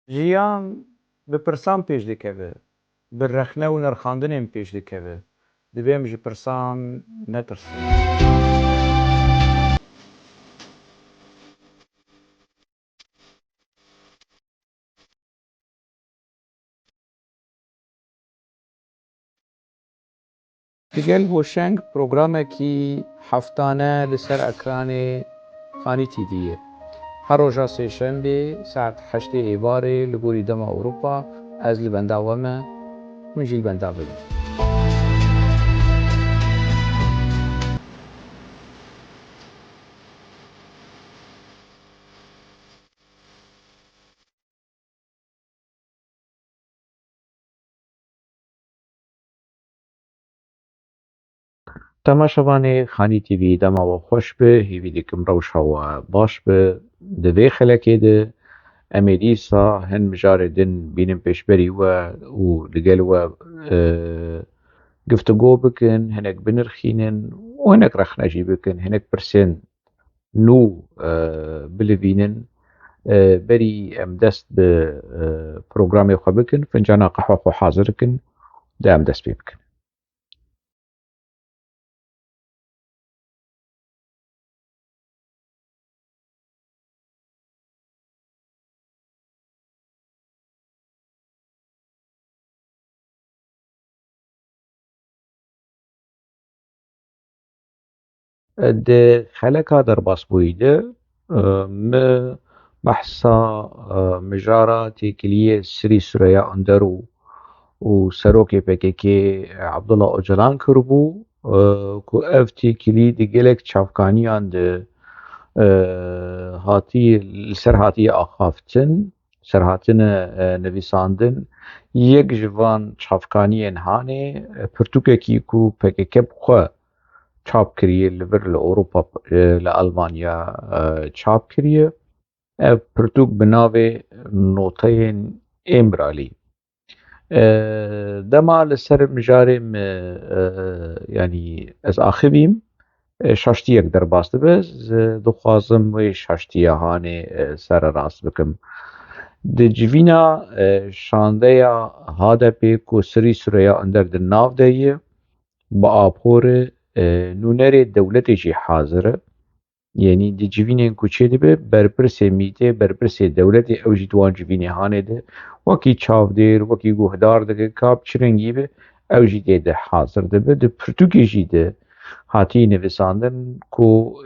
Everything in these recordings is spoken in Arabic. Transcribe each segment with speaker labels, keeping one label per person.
Speaker 1: Jiyan bi pirsan pêş dikeve, bi rexne û nirxandinên pêş dikeve, divê em ji pirsan netirsin. Digel Hoşeng programekî heftane li ser ekranê Xanî TV ye. Her roja sêşembê saet 8 êvarê li gorî dema Ewropa ez li benda we me, hûn jî li benda bibin. Temaşevanê Xanî TV dema we xweş be, hêvî dikim rewşa we baş be. Di vê xelekê de em ê dîsa hin mijarê din bînin pêşberî we û li gel we guftego bikin, hinek binirxînin û hinek rexne jî bikin, hinek pirsên nû bilivînin. Berî em dest bi programê xwe bikin, fincana qehwe xwe hazir bikin, de em dest pê bikin. Di xeleka derbasbûyî de mi behsa mijara têkiliyê Sirî Süreyya Önder û serokê PKK Abdullah Öcalan kiribû ku ev têkilî di gelek çavkaniyan de hatî li ser hatiye axaftin, serhatine nivîsandin. Yek ji van çavkaniyên hanê pirtûkekî ku PKK bi xwe çap kiriye li vir li Ewropa li Almanya çap kiriye. Ev pirtûk bi navê Noteyên Êmralî. Dema li ser mijarê me yanî ez axivîm şaştiyek derbas dibe, ez dixwazim wê şaştiya hanê sererast bikim. Di civîna şandeya HDP ku Sirî Süreyya Önder di nav de ye, bi aporê nûnerê dewletê jî hazir e. Yanî di civînên ku çê dibe berpirsê mîtê, berpirsê dewletê ew jî di wan civînê hanê de wekî çavdêr, wekî guhdar dike ka çi rengî be ew jî tê de hazir dibe. Di pirtûkê jî de hatî nivîsandin ku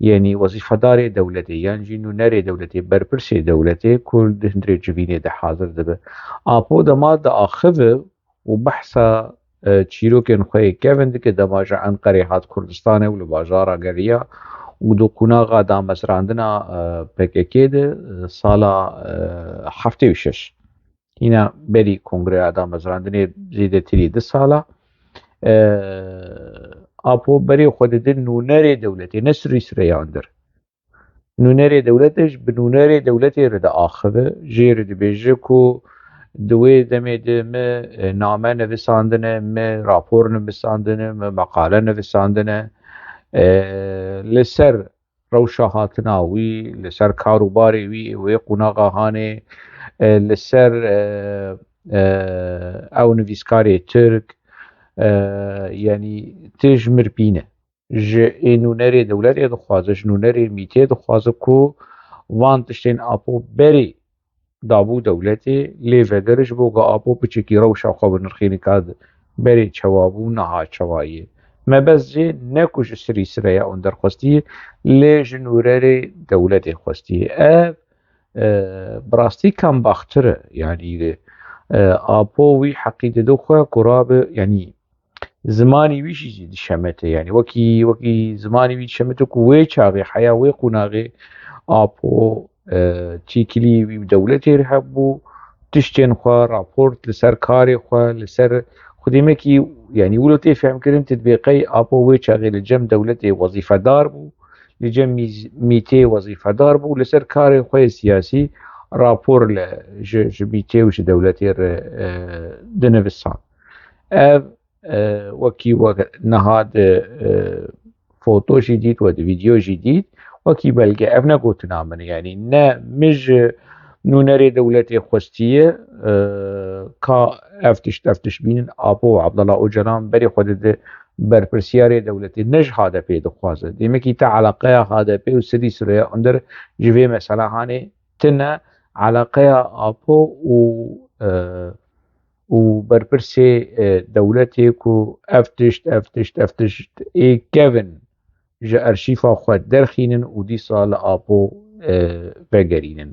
Speaker 1: yanî wezîfedarê dewletê yan jî nûnerê dewletê, berpirsê dewletê ku di hundirê civînê de hazir dibe. Apo dema di axive û behsa çîrokên xwe yê kevin dike, dema ji Enqerê hat Kurdistanê û li bajara geriya û di qunaxa damezrandina PKK de sala heftê û şeş. Hîna berî kongreya damezrandinê zêdetirî di sala. Apo berê xwe didin nûnerê dewletê, ne Sirî Süreyya Önder. Nûnerê dewletê ji bi nûnerê dewletê re de axive, jê re dibêje ku di wê demê de mi name nivîsandine, mi rapor nivîsandine, mi meqale nivîsandine, li ser rewşa hatina wî, li ser karûbarê wî wê qunaxa hanê, li ser ew nivîskarê Tirk, yanî tê ji mirpîne. Ji nûnerê dewletê dixwaze, ji nûnerê mîtê dixwaze ku van tiştên apo berê dabû dewletê lê vegere ji bo ku apo piçekî rewşa xwe binirxîne ka berê çewabû niha çewayî. Me bez jê ne ku ji Sirî Süreyya Önder xwestiye, lê ji nûnerê dewletê xwestiye. Ev bi rastî kembaxtir e. Yanî apo wî heqî dide xwe ku rabe yanî zimanî wî jî dişemete, yanî wekî zimanî wî dişemete ku wê çaxê heya wê qunaxê apo têkiliyê wî dewletê re hebû, tiştên xwe rapor li ser karê xwe, li ser xwedîmekî yanî wilo tê fehmkirin tedbîqey apo wê çaxê li cem dewletê wezîfedar bû, li cem mîtê wezîfedar bû, li ser karê xwe yê siyasî rapor ji mîtê û ji dewletê re dinivîsand. Ev wekî niha di foto jî dît û di vîdeo jî dît, wekî belge ev ne gotina min e. Yanî ne min ji نونري دولتي خوستية كا افتش بينن آبو عبدالله اوجلان بري خود برپرسیاری دولتی نج هذا بي دخوازه ديمكي تا علاقه هذا بي و سدي سوريا اندر جوي مثلا هاني تنا علاقه آبو و برپرسي دولتي كو افتشت اي كيفن جا ارشيفا خود درخينن و دي سال آبو بگرينن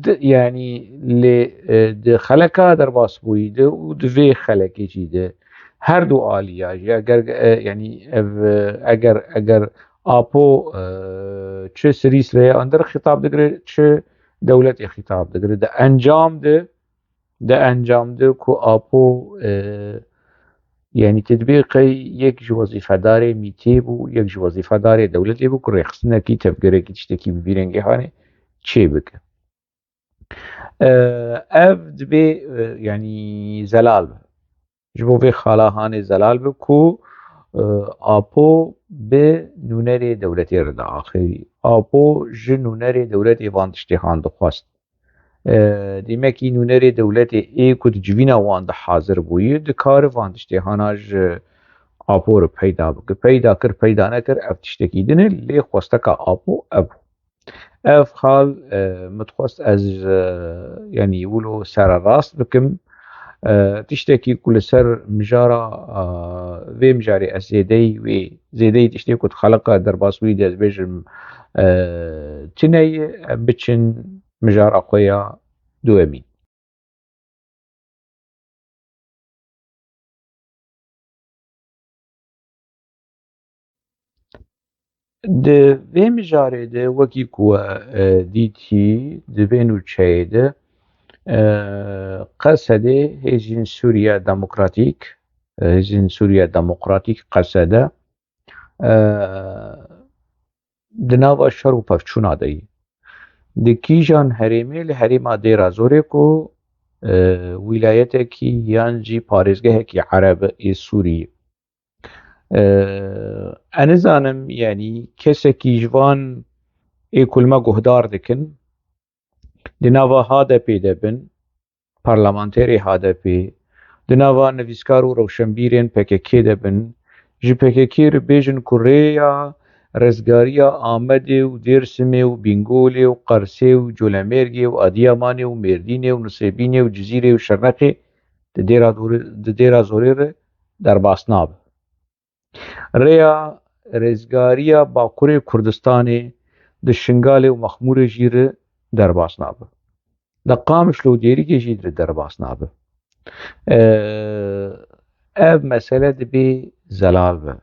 Speaker 1: يعني ل خلقا در باس بويده و دوی خلقي جيده هر دو آلية اگر يعني اگر آپو چه سريس ريا اندر خطاب دقره چه دولت خطاب دقره ده انجام ده كو آپو يعني تطبيقي يك جو وظيفة داري ميتيبو يك جو وظيفة داري دولتي بو كو رخصنا كي تفقره كي تشتكي ببيرنجي هاني چه بك اف دبي يعني زلال جبو في خالا هاني زلال بكو آپو به نونر دولتی ردا آخری آپو جه نونر دولتی واندشتی هان دخواست دیمکی نونر دولتی ای کد جوینا واند حاضر بویی دکار واندشتی هاناج آپو رو پیدا بکر پیدا نکر افتشتکی دنه لی خواستکا آپو ابو اف خال متخواست از يعني يقولوا سر الراس بكم تشتكي كل سر مجارة في مجاري أزيدي وزيدي تشتكي كت خلقة درباس ويدي از بيجم تني بتشن مجارة قوية دو أمين ده في مجاري ده وكي كوا ديتي ده بينو تشاي ده قصده هزين سوريا ديمقراطيك قصده دناوا شر و پفچونا دهی دکیجان هریمه لحریما دیرا زوره کو ولایت کی یانجی پارزگه کی عرب ای سوری انا زانم يعني كسكي جوان ای کلما گهدار دکن دناوا هادا پیدا بن پارلمانتری هادا پی دناوا نویسکار و روشنبیرین پککی دبن جی پککی رو بیجن کوریا رزگاریا آمده و دیرسمه و بینگوله و قرسه و جولمرگه و آدیامانه و مردینه و نصیبینه و جزیره و شرنقه دیرا زوره در باسناب ریا رزگاریا باکوره کردستانه ده شنگاله و مخمور جیره در باسناب ده قامش لو دیری که جیره در باسناب ev mesele dibe zelal be.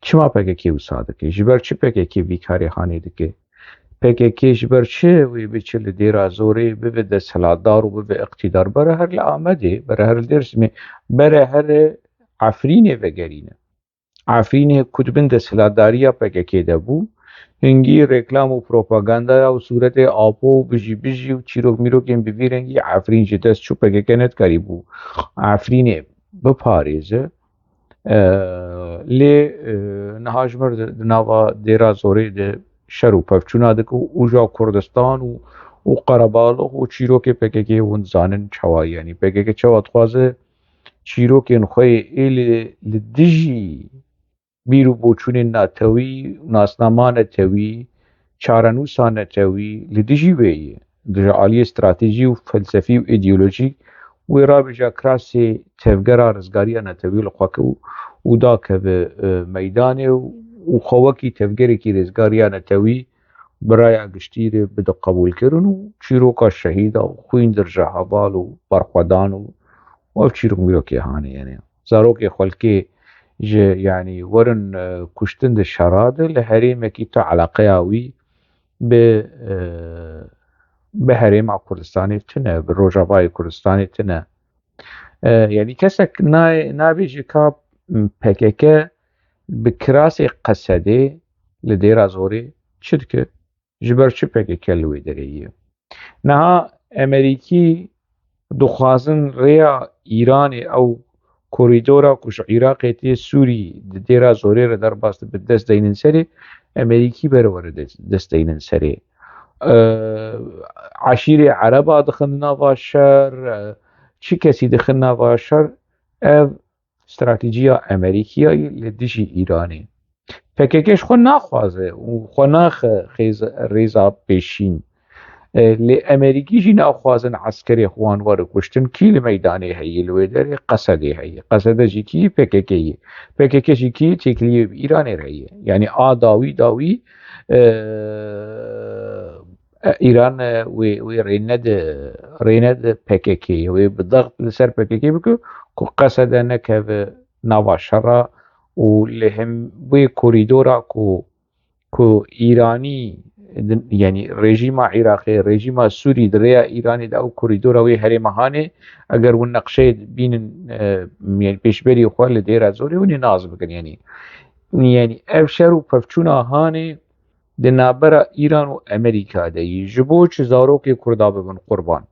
Speaker 1: Çima PKK wisa dike? Ji ber çi PKK vîkarî hanê dike? PKK ji ber çi wê biçe li dêra zorê bibe desthilatdar û bibe iqtîdar? Bere her li Amedê, bere her li Dêrsimê, bere her Efrînê vegerîne. Efrînê ku dibin desthilatdariya PKK de bû, hingî reklam û propagandaya û sûretê apo û bijî û çîrok mîrokên bi vî rengî Efrîn ji dest çû PKK netkarî bû Efrînê biparêze lê niha ji mir di nava dêra zorê de şer û pevçûna dike û ja Kurdistan û Qerebalix û çîrokê PKK hûn dizanin çawa yanî PKK çawa dixwaze çîrokên xwe ê li dijî bîr û boçûnên netewî nasnama netewî çarenûsa netewî li dijî wê ye di aliyê stratejî û felsefî û îdeolojîk wê rabêja kirasê tevgera rizgariya netewî li xwe kir û dakeve meydanê û xwe wekî tevgerekî rizgariya netewî bi raya giştî re bide qebûlkirin û çîroka şehîda û xwîn dirje heval û berxwedan û ev çîrok mîrokê hane yani zarokê xwelkê ji yani werin kuştin di şera de li herêmekî tu eleqeya wî bi herêma Kurdistanê tune bi Rojavayê Kurdistanê tune yani kesek nabêje ka PKK bi kirasê qesedê li dêra zorê çi dike? Ji ber çi PKK li wê derê ye? Niha Amerîkî dixwazin rêya Îranê ew korîdora ku ji Iraqê tê Sûrî di dêra zorê re derbas bi dest deynin serê Amerîkî berewere dest deynin serê عشيرة عربة دخلنا باشر چی کسی دخلنا باشر اف استراتیجیا امریکیه لدیجی ایرانی پککش خو نخوازه و خو نخ خیز ریزا پیشین لی امریکی جی نخوازن عسکری خوان وارو کشتن کی لمیدانه هی لوی داره قصده هی قصده جی کی پککی پککی جی کی تکلیه ایرانی رهیه یعنی داوی ایران وی ریند پککی وی بالضغط لسر پککی بکو که قصده نکه نوا شرا و لهم وی کوریدورا کو ایرانی يعني رژیم عراقي رژیم سوري دريا إيراني دا أو كوريدورا وي هري مهاني أجر والنقشة بين يعني بيشبري وخوال ديرا زوري وني ناز بكن يعني أفشروا بفچونا هاني دنابرا إيران وأمريكا دي جبوش زاروكي كردا ببن قربان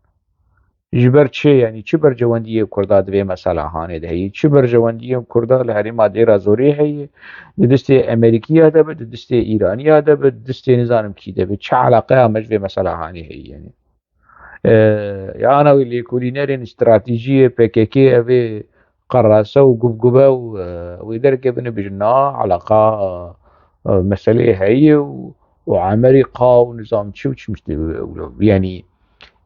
Speaker 1: جبر چه يعني چه برجواندی کردا دوی مسئله هانه ده چه برجواندی کردا لهری مادیرا زوری هی دست امریکی ده به دست ایرانی ده به دست نظام کی ده به چه علاقه همش به مسئله هانه هی يعني يعني اللي كولينيرين استراتيجية بكيكي أبي قراسة وقبقبة ويدرك ابن بجنا علاقة مسألة هي وعمريكا ونظام تشوش مش يعني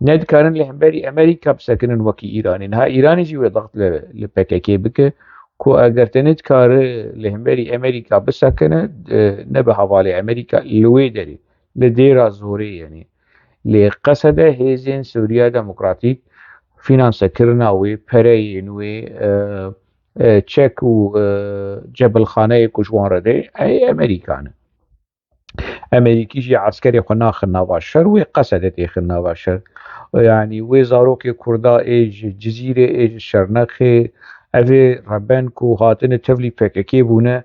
Speaker 1: ند كارن لهمبري أمريكا بسكنن وكي إيران ها إيران جي ضغط لبككي بك كو أجر تند كار لهمبري أمريكا بسكنن نبه حوالي أمريكا لوي داري لديرا زوري يعني لقصد هيزين سوريا ديمقراطيك فينانسا كرنا وي برين وي تشيك و جبل خانه كشوان ردي أي أمريكان أمريكي جي عسكري خنا خنا باشر وي قصدت خنا باشر يعني وزاروك كردا ايج جزيرة ايج شرنخي اوه ربن كو هاتن تفلي بككي بونه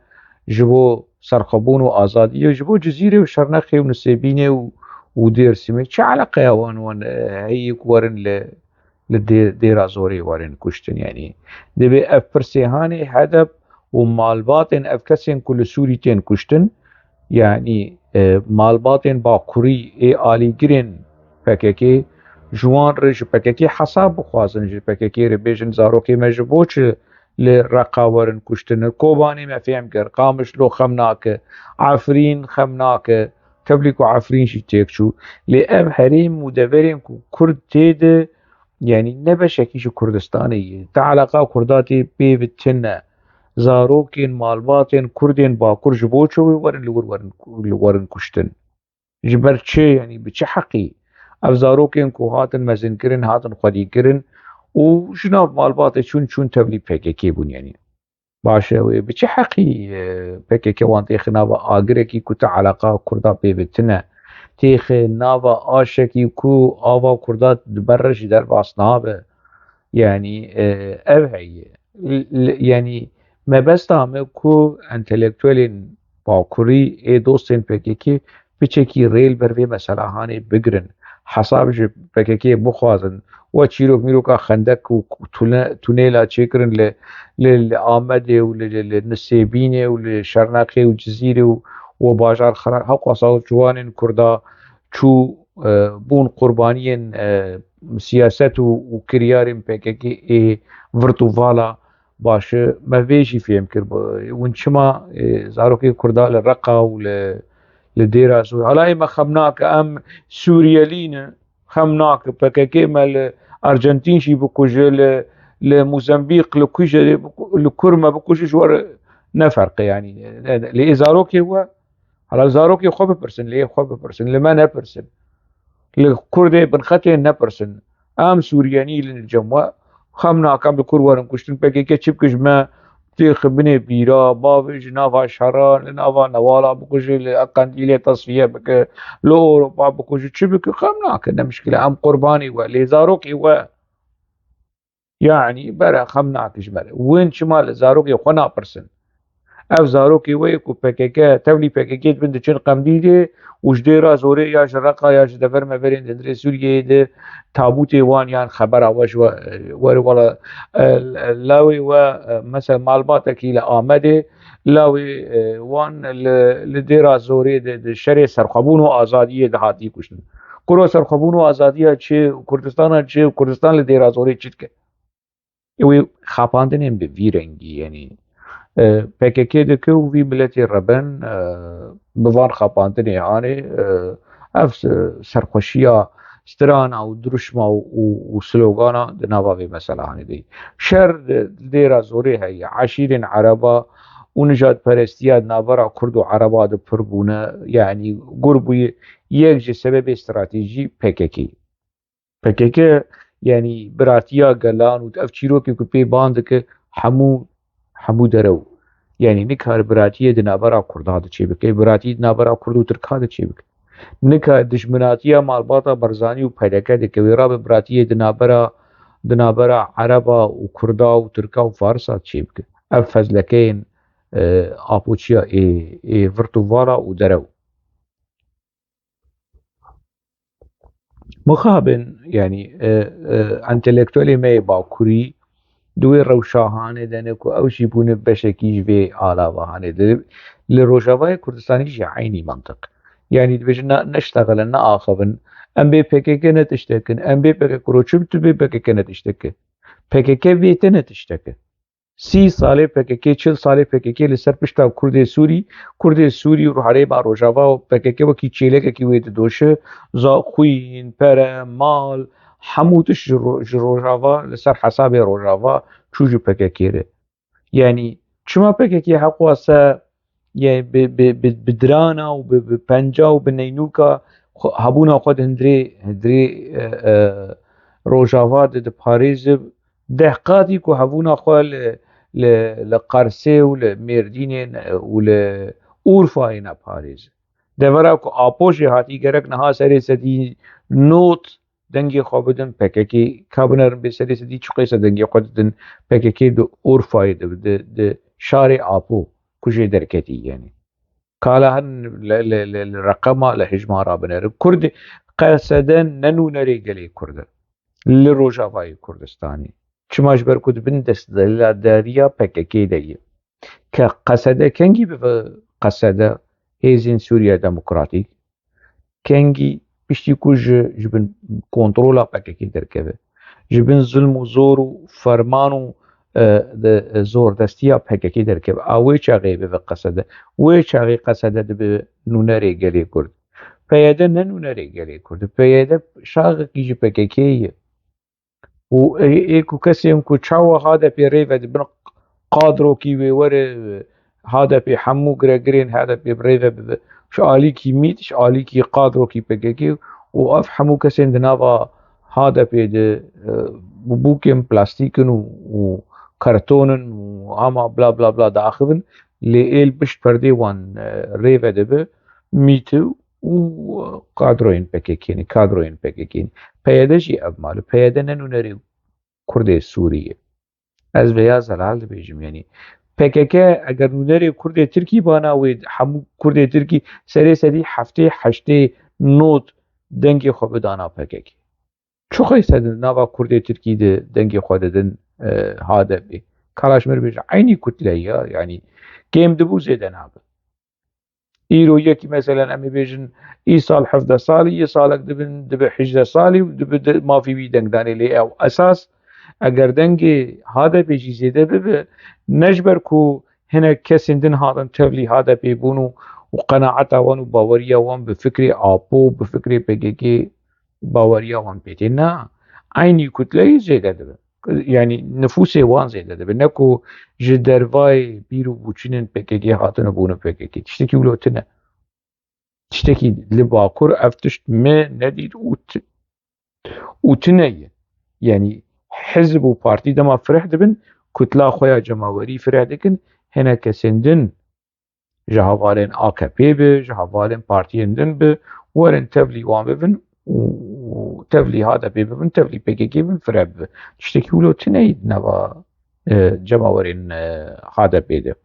Speaker 1: جبو سرخبون وآزادية جبو جزيرة وشرنخي ونسيبينه ودير سمي چه علاقه وان هي كورن لدير زوري وارن كشتن يعني دبي اف برسيهاني هدف ومالباتن اف كسين كل سوريتين كشتن يعني مالباتن باكوري اي آلي جرين بككي جوان رج بككي حساب بخوازن جي بككي ربيجن زاروكي مجبوش لرقاورن كشتن كوباني ما فهم كر قامش لو خمناك عفرين خمناك تبليكو عفرين شي تيكشو لأب هريم مدبرين كرد تيد يعني نبشكيش كردستاني تعلقا كرداتي بيبتنا زاروكين مالباتين كردين باكور جبوشو ورن كشتن جبر چه يعني بچه حقي اف زاروكين كو هاتن مزن كرن هاتن خدي كرن و جناب مالباتي چون تبلي پككي بون يعني باشه بچه حقي پككي وان تيخ نابا آگركي كو تعلقا كردا بيبتنا تيخ نابا آشكي كو آوا كردا دبرش در باسنابه يعني هي يعني ما بس همه کو انتلیکتوالین باکوری ای دوستین پکیکی بچکی ریل بروی مسئله هانی بگرن حسابش پکیکی بخوازن و چیروک میروکا خندک و تونیلا چیکرن لآمده و لنسیبینه و لشرناقی و جزیره و باجار خرا ها قصاو جوانین کردا چو بون قربانین سیاست و کریارین پکیکی ای ورتوفالا باشه ما فيجي فيهم كرب ونشما زاروكي كردا للرقة لديرا سوريا هلاي ما خمناك ام سوريالين خمناك بكاكي ما الارجنتين شي بكوجه لموزمبيق لكوجه لكرما بكوجه جوار نفرق يعني لإزاروكي هو على زاروكي خوب برسن ليه خوب برسن لما نبرسن لكردي بنختي نبرسن ام سورياني للجموع خمنا كم بكور ورم كشتن بكي كتشب كجما تيخ بني بيرا باوج نافا شران نافا نوالا بكوجي لأقنديلية تصفية بك لو أوروبا بكوجي تشبك خمنا كنا مشكلة أم قرباني وليزاروكي و يعني برا خمنا كجمال وين شمال زاروكي خنا برسن اف زاروكي ويكو بكيكا تولي بكيكيت بند چن قمديدي وجديرا زوري يا شرقا يا جدفر مفرين دندري سوريا دي تابوتي وان يان خبر واش ولا لاوي و مثلا مالباتك الى آمده لاوی وان لدیرا زوری د شری سرخبون و آزادی ده هاتی کشتن کرو سرخبون و آزادی چه کردستان چه کردستان لدیرا زوری چیت که وی خاپاندن به وی رنگی یعنی PKK دکه و وی ملتی ربن بوان خاپاندن یعنی اف سرخوشیا ستران او درشما و سلوگانا دناباوی مثلا هانی دی شر دیرا زوری هی عشیر عربا و نجات پرستیاد نابرا کرد و عربا ده پربونه یعنی گربوی یک جه سبب استراتیجی PKK یعنی براتیا گلان و اف چیروکی که پی بانده که همو درو یعنی نکار براتیه ده نابرا کرده ده چی بکه براتی ده نابرا کرد و ترکا ده چی بکه نکا دشمناتیه مالباتا برزانی و پیدکه ده که ویرا براتیه ده نابرا عربا و کردا و ترکا و فارسا چی بکه اف فزلکین آپوچیا ورتووالا و درو مخابن يعني انتلكتوالي ما باكوري دوی روشاهانه دنه کو او شی بونه بشکیج و آلاوهانه ده لروجاوای کردستانی جی عینی منطق يعني دبج نشتغل نآخبن ام بي PKK نتشتكن ام بي PKK كروچم تو بي PKK نتشتكن PKK بيت نتشتكن 30 ساله PKK 40 ساله PKK لسر پشتا کرد سوری رو هره با روجاوا و PKK وکی چیلک کی وید دوشه زا خوین پر مال حمودش روجاوا لسر حساب روجاوا چوجو PKK ره يعني چما PKK حق واسه يعني بدرانا و بپنجا و بنینوکا هبونا خود هندری روجاوا ده پاریز دهقاتی که هبونا خود لقرسه و لمردین و لأورفاین پاریز دورا که آپوش هاتی گرک نها سری سدی نوت دنگی خوابدن PKK کابنرم به سری سدی چقیس دنگی خوابدن PKK دو أورفای ده شار آپو کجه درکتی یعنی کالا هن لرقما لحجمه رابنر کرد قصدن ننو نری گلی کرد لروجاوای کردستانی چماش برکود بن دست داریا PKK دیه که قصده کنگی به قصده هیزین سوریا دموکراتیک کنگی پشتی کج جبن کنترولا PKK درکبه جبن ظلم و زور و فرمان و زور دستیا PKK درکبه اوی چاقی به قصده وی چاقی قصده به نونری گلی کرد پیاده نونری گلی کرد پیاده شاق کیج PKK و ایکو کسیم کو چاو هذا في ريفة بن قادرو كي ويور هذا في حمو جريجرين هذا في بريفة شالي كي ميت شالي كي قادرو كي بجاكي وأف حمو كسين دنابا هذا في د بوكيم بلاستيكن وكرتونن وهما بلا بلا بلا داخلن ليل بشت بردي وان ريفة دبه ميتو وقادروين بكيكيني كادروين بكيكيني پیاده جی اب مالو پیاده ننونری کرد سوریه از بیا زلال بیجم یعنی PKK اگر نونری کرد ترکی بانا وید همو کرد ترکی سری سری هفته هشته نوت دنگی خوب دانا PKK چو خیست نوا کرد ترکی ده دنگی خود دن هاده بی کلاشمر بیجم عینی کتله یا یعنی گیم دبو زیدن هابه ایرو یکی مثلا امی بیجن ای سال 17 سالی یه سالک دبه 18 سالی و دبه مافی بی دنگ دانی لی او اساس اگر دنگی هاده بیجی زیده ببه نجبر کو هنه کسین دن هادن تبلی هاده بی بونو و قناعت وان و باوریا وان به فکر آپو به فکر PKK باوریا وان بیتی نه عینی کتله زیده دبه يعني نفوس وان زيادة ده بنكو جدرواي بيرو بوچينن PKK هاتن بونو PKK تشتكي ولوتنا تشتكي لباكور افتشت ما نديد وتنية يعني حزب وبارتي دما فرح دبن كتلا خويا جماوري فرح دكن هنا كسندن جهوالين AKP به جهوالين بارتيين دن به ورن تبلي وان ببن وتفلي هذا بيبن تفلي PKK بن فرب تشتكي له تنيد نوا جماورين هذا بيده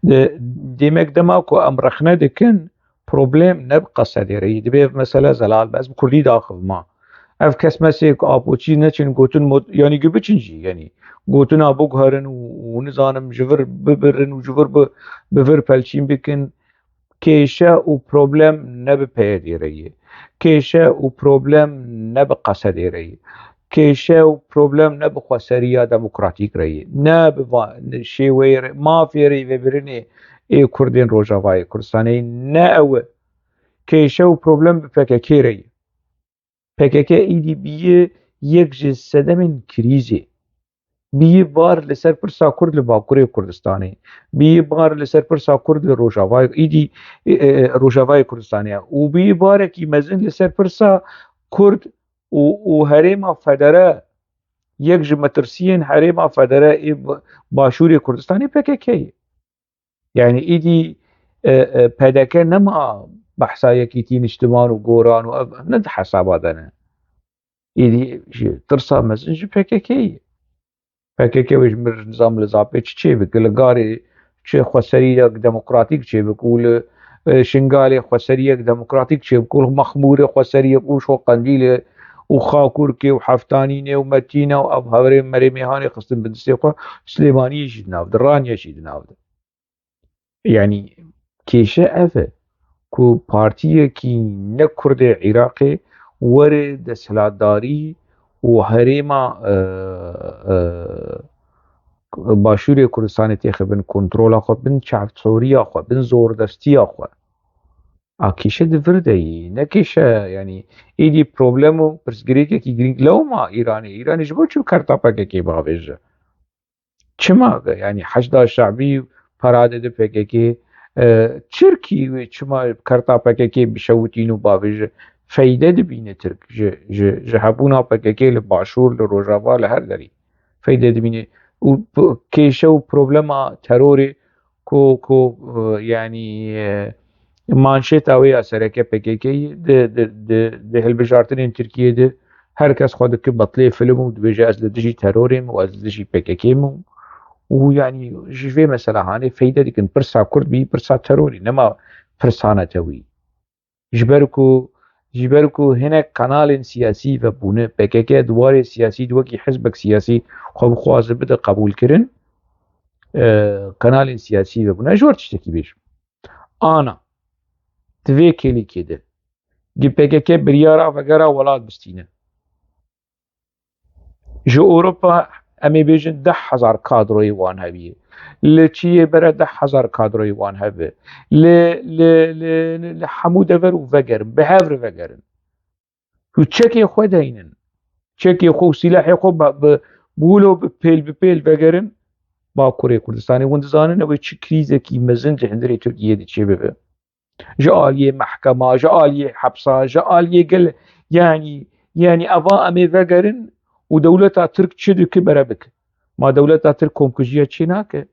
Speaker 1: ديمك دماكو امرخنا دكن بروبلم نبقى صديري دبي مثلا زلال بس بكردي داخل ما اف کس مسیک آپوچی نچن گوتن یعنی گو بچنجی یعنی گوتن آبوگ هرن و نزانم جور ببرن و جور بفر پلچین بکن کیشه و پروبلم نبه پیدی رایه کیشه و پروبلم نبه قصدی رایه کیشه و پروبلم نبه خسریه دموکراتیک رایه نبه شیوه مافیری و برنه ای کردین روژاوای کردستانی نه او کیشه و پروبلم به پککی رایه PKK ایدی بیه یک جز سدمین کریزی بیه بار لسر پرسا کرد لباکوری کردستانی بیه بار لسر پرسا کرد لروجاوای ایدی روجاوای کردستانی و بیه بار کی مزن لسر پرسا کرد و هرما فدره یک جمترسین هرما فدره باشوری کردستانی PKK يعني ايدي PKK نما بحثايا كيتين اجتماع وقوران ند حسابات انا ايدي ترسا مسنج PKK ويش مر نظام لزابي تشي بك لقاري تشي خوسرية ديمقراطيك تشي بقول شنغالي خوسرية ديمقراطيك تشي بقول مخموري خوسرية وشو قنديلي وخاكوركي وحفتانيني ومتينة وابهوري مريميهاني خصن بدستيقوا سليماني يشيد نافد راني يشيد نافد يعني كيشة أفا كو بارتية كي نكرد عراقي ورد دسلاتداري وهريما باشوری کردستان تیخ بن کنترول خو بن چافتوری خو بن زوردستی خو اكيشه دفرده نكيشه يعني ايدي بروبلمو برسگريكي كي جرينج لو ما ايراني جبو چو كرتا PKK باوجه چما يعني حشد الشعبي پراده ده PKK تركي و چما كرتا PKK بشوتينو باوجه فايده دبينه ترك جهبونا PKK لباشور لروجاوا لهر داري فايده دبينه و كيشه و بروبلما تروري كو يعني مانشيتا ويا سركه PKK ده هلبجارتين تركيا ده هركس خودك بطلي فيلم ودبيجي از لدجي تروريم و از لدجي PKK مو ويعني جوي مثلا هاني فايده ديكن برسا كرد بي برسا تروري نما برسانه توي جبركو هنا قنال سياسي وبونه PKK دواري سياسي دوكي حزبك سياسي خو خواز بده قبول كرن قنال سياسي وبونه جور تشتكي بيش انا دوی کلی كده جي PKK بريارا وغيرا ولاد بستينه جو اوروبا امی بیجن 10,000 کادروی وان هبیه لچیه بره 10,000 کادروی وان هبه لحمود ور و وگرن به هفر وگرن و چکی خود هینن چکی خو سلاحی خو بولو بپیل وگرن با کره کردستانی وندزانن او چی کریزه کی مزن جهندری ترکیه دی چی ببه جالية محكمة جالية حبسة جالية قل يعني أفا أمي وقرن ودولتا ترك تشدو كبرة بك ما دولتا ترك كومكجية تشيناك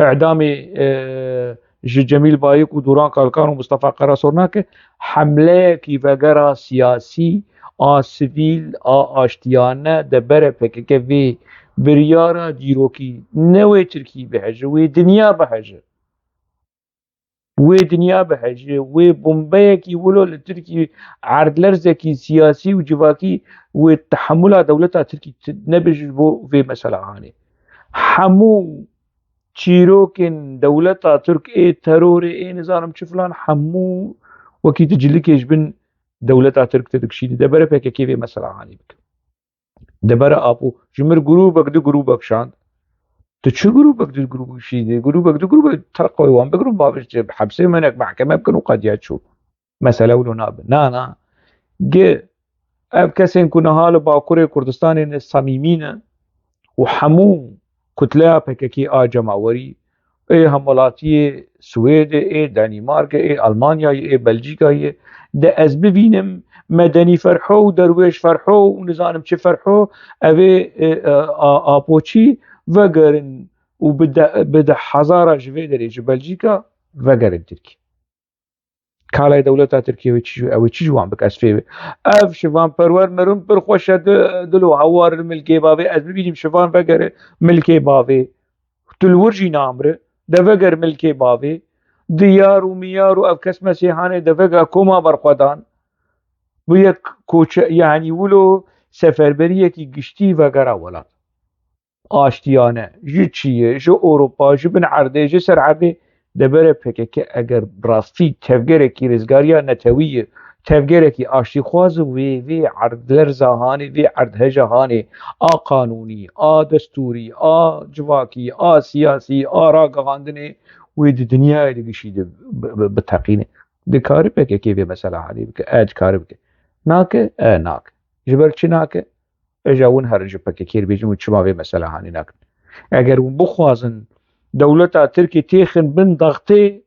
Speaker 1: إعدامي جميل بايك ودوران كالكان ومصطفى قراسورناك حملة كي وقرا سياسي سيفيل آشتيانة دبرة PKK في بريارة ديروكي نوي تركي بحجة ودنيا بحجة و دنیا بهجه و بومبه کی ولو لترکی عرض لرزکی سیاسی و جواکی و تحمل دولتا ترکی نبج بو في مسألة هاني حمو چیروکن دولتا ترک ای ترور ای نظام چفلان حمو وكي تجلكيش بن دولتا ترك تدكشيد دبره PKK في مسألة هاني بك دبره آبو جمر گروبك دو گروبك شاند تو چه گروبك دو گروبك شيدي گروبك دو گروبك ترقوا وان بگروب بابش بحبسه منك محكمة بكن وقضيات شو مسألة ولو ناب نا جي اب كسين كنا حال باكوري كردستان الصميمين وحمو كتلة PKK جماوري اي همولاتي سويد اي دنمارك اي المانيا اي بلجيكا ده از ببینم مدني فرحو ودرويش فرحو ونزانم چه فرحو اوه آپوچی وگرن و بده حزارة جوه دريج بلجيكا وگرن تركي كالاي دولتا تركيا او چي جوان بك اسفيبه اف شفان پرور مرم پر خوش دلو هوار الملكي باوي از ببینم شفان وگره ملكي باوي تلورجي نامره دفقر ملكي باوي ديار وميار و اف كس مسيحاني دفقر كوما برخودان بویە یعنی ولو سەفەربەریەکی گشتی وەگەڕا وڵات ئاشتیانە ji Çiyê ji Ewropa ji bin erdê ji ser erdê debere PKK eger rastî tevgerekî rizgariya netewî tevgerekî aştîxwaz wê erdlerza hanê vê erdheja hanê a qanûnî a destûrî a civakî a siyasî a ragihandinê wê di dinyayê digişî biteqîne dikare PKK vê mesela halê bike dikare bike nake nake ji ber çi nake اجا ون هر ji PKK bêjin û çima vê mesela hanî nakin eger hûn bixwazin dewleta Tirkî têxin bin dextê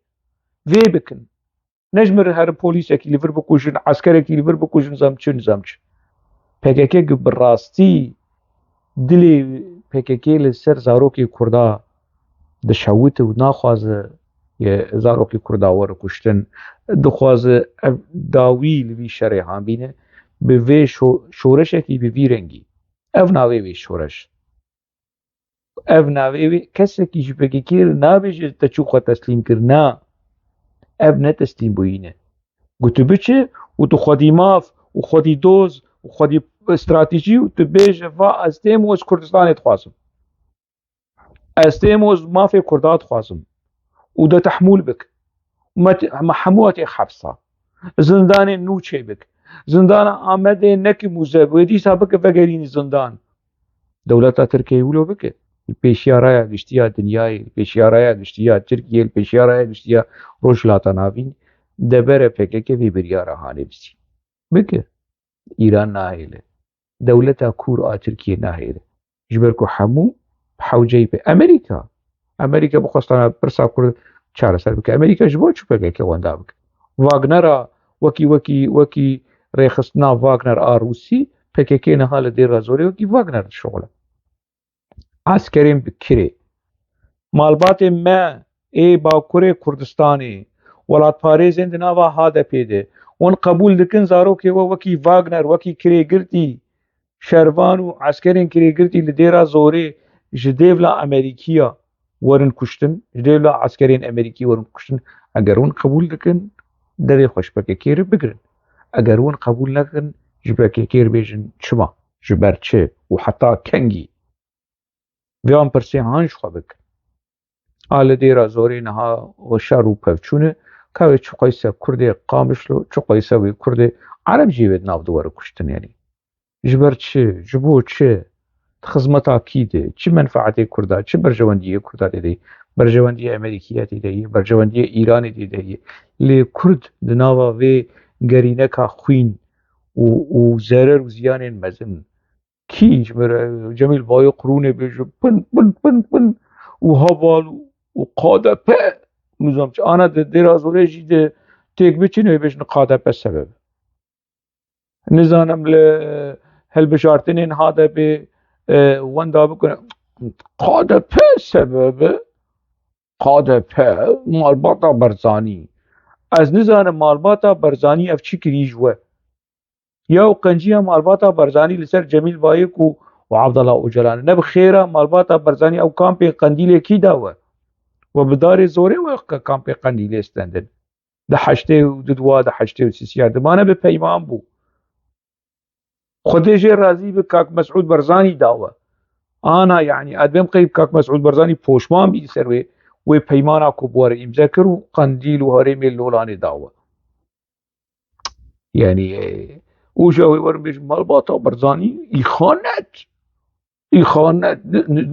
Speaker 1: vê bikin ne ji mir her polîsekî li vir bikujin eskerekî li vir bikujin nizam çi PKK bi rastî dilê PKK li ser zarokê Kurda dişewite û naxwaze zarokê Kurda were kuştin dixwaze ev dawî li vî şerê hanbîne bi vê şoreşekî bi vî rengî ev navê wê şoreş ev navê wê kesekî ji PKK nabêje te çû xwe teslîm kir na ev ne teslîmbûyî got tu biçe û tu xwedî mav û xwedî doz û xwedî stratejî û tu bêje va ez têm wez Kurdistanê dixwazim ez têm wez mafê Kurda dixwazim û de tehmûl bik hemû tê hebsa zindanên nû çê bik zindana Amedê nekî mûze wê dîsa bike vegerînî zindan dewleta Tirkiyeyê wilo bike li pêşiya raya giştiya dinyayê li pêşiya raya giştiya Tirkiyeyê li pêşiya raya giştiya Rojhilata Navîn debere PKK vê biryara hanê bîstî bike îran nahêle dewleta kûr a Tirkiyeyê nahêle ji ber ku hemû hewceyî pê Amerîka bixwestana pirsa Kurd çareser bike Amerîka ji bo çi PKK wenda bike Wagnera wekî rêxistina Wagner a Rûsî PKK niha li dêra zorê wekî Wagner dişoxile eskerên bi kirê malbatên me ê Bakurê Kurdistanê welatparêzên di nava HDP de wan qebûl dikin zarokê we wekî Wagner wekî kirêgirtî şervan û eskerên kirêgirtî li dêra zorê ji dêvla Amerîkîya werin kuştin ji dêvla eskerên Amerîkî werin kuştin eger hûn qebûl dikin devê xwe ji PKK re bigirin eger hûn qebûl nekin ji PKK re bêjin çima ji ber çi û heta kengî vêyan pirsê han ji xwe bikin a li dêra zorê niha şer û pevçûnê kevê çi qeyse Kurdê Qamişlo çi qeyse wê Kurdê Ereb jî wê nav de were kuştin yanî ji ber çi ji bo çi xizmeta kî de çi menfaetê Kurda çi berjewendiyê Kurda tê de berjewendiyê Amerîkîya tê de yê berjewendiyê Îranê tê de yê lê Kurd di nava vê gerîneka xwîn û zerer û ziyanên mezin kî ji mir Cemîl Bayê bêje pin û heval û KDP nizam çi ana di dêra zorê jî de têk biçîne wê bêjin KDP sebeb nizanim li hilbijartinên HDP wenda bikune KDP sebebe KDP malbata Barzanî ez nizanim malbata Barzanî ev çi kirî ji we ya qenciya malbata Barzanî li ser Cemîl Bayêk û Abdullah Öcalanê ne bi xêra malbata Barzanî ew kampê Qendîlê kî da we we bi darê zorê we kampê Qendîlê stendin di heştê û di dwa di heştê û sîsîya dimane bi peyman bû Xwedê jê razî bi Kak Mesûd Barzanî da we ana yanî ez bêm qeyb Kak Mesûd Barzanî poşman bî ser wê peymana ku bi were îmza kir û Qendîl û herêmê Lolanê da we yanî û ji ew ê werin bêjin malbata Barzanî îxanet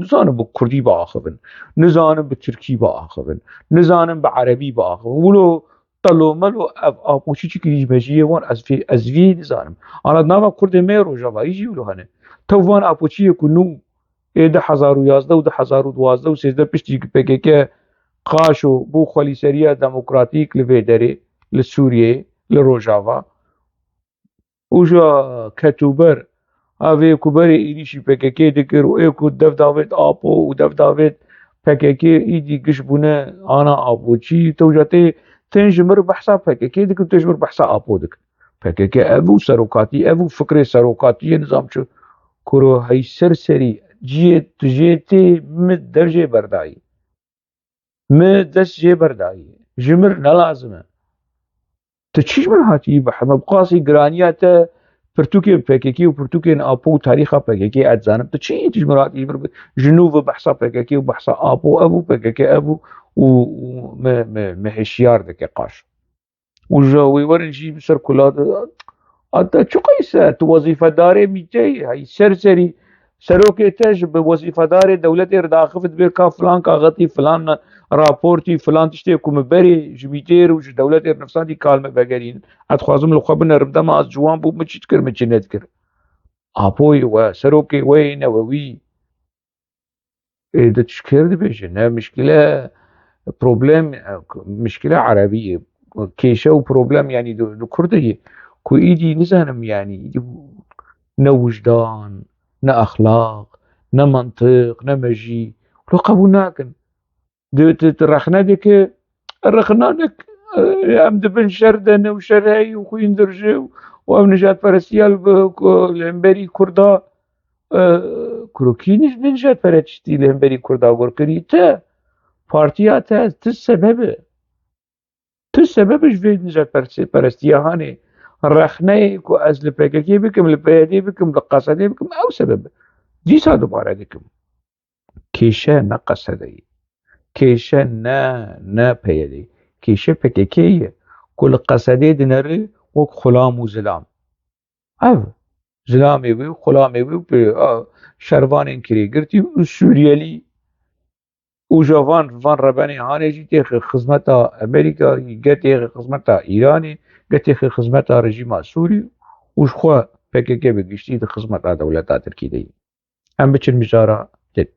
Speaker 1: nizanim bi Kurdî biaxivin nizanim bi Tirkî biaxivin nizanim bi Erebî biaxivin wilo telomelo ev apûçî çi kirî ji mejiyê wan ez vê nizanim ana di nava Kurdê me Rojavayî jî wilo hene tev van apûçiyê ku nû ê 2011 û 2012 û 13 piştî PKK qaşo bû xwelîseriya demokratîk li vê derê li Sûriyeyê li Rojava û ja ketûber evê ku berê êrişî PKK dikir û ê ku dev davêt apo û dev davêt PKK îdî giş bûne ana apûçî tew ja tên ji mir behsa PKK dikin tê ji mir behsa apo dikin PKK ev û serokatî ev û fikrê serokatiyê nizam çi ku hey serserî tu jê tê min dev jê berdayî min dest jê berdayî ji mir nelazim e تشيش من هاتي بحما بقاسي جرانياتا برتوكي بكيكي وبرتوكي ابو تاريخا بكيكي اتزانم تشي تجمر هاتي جنوب بحصا بكيكي وبحصا ابو بكيكي ابو ومهشيار دكي قاش وجاوي ورنجي بسر كلاد حتى شو قيسة وظيفة داري ميتي هاي سرسري سروكي تاج بوظيفة داري دولتي ردا خفت بيركا فلان كاغتي فلان رابورتي فلان تشتي كوم بري جميتير وش دولتي نفساتي كالمة بقرين اتخوازم الخبنا رمدا ما از جوان بو مچي تكر مچي نتكر ابوي وسروكي وين ووي ده تشكر دي بيجي مشكلة بروبلم مشكلة عربية كيشة وبروبلم يعني دو كردية كو ايدي نزانم يعني ايدي نا وجدان نا اخلاق نا منطق نا مجي لو قبولناكن ترخنا ديك رخنا ديك ام دبن شردن وشرهي وخوين درجة وام نجات فرسيال الامبري كردا كروكينش نجات فرشتي الامبري كردا غوركري تا بارتيا تا السببش في نجات فرستيا هاني رخنه کو از لپککی بکم لپیدی بکم لقصدی بکم او سبب دیسا دوباره دکم کیشه نه قصدی کیشه نه پیدی کیشه پککیه کل قصدی دنری و خلام و زلام او زلامی و خلامی و شروان انکری گرتی و سوریالی و جوان فان ربانی هانه جی تیخ خدمت امریکا گتی خدمت ایرانی گتی خدمت رژیم سوری وش خو PKK بگشتی ده خدمت دولت ترکیه هم بچن مجارا جد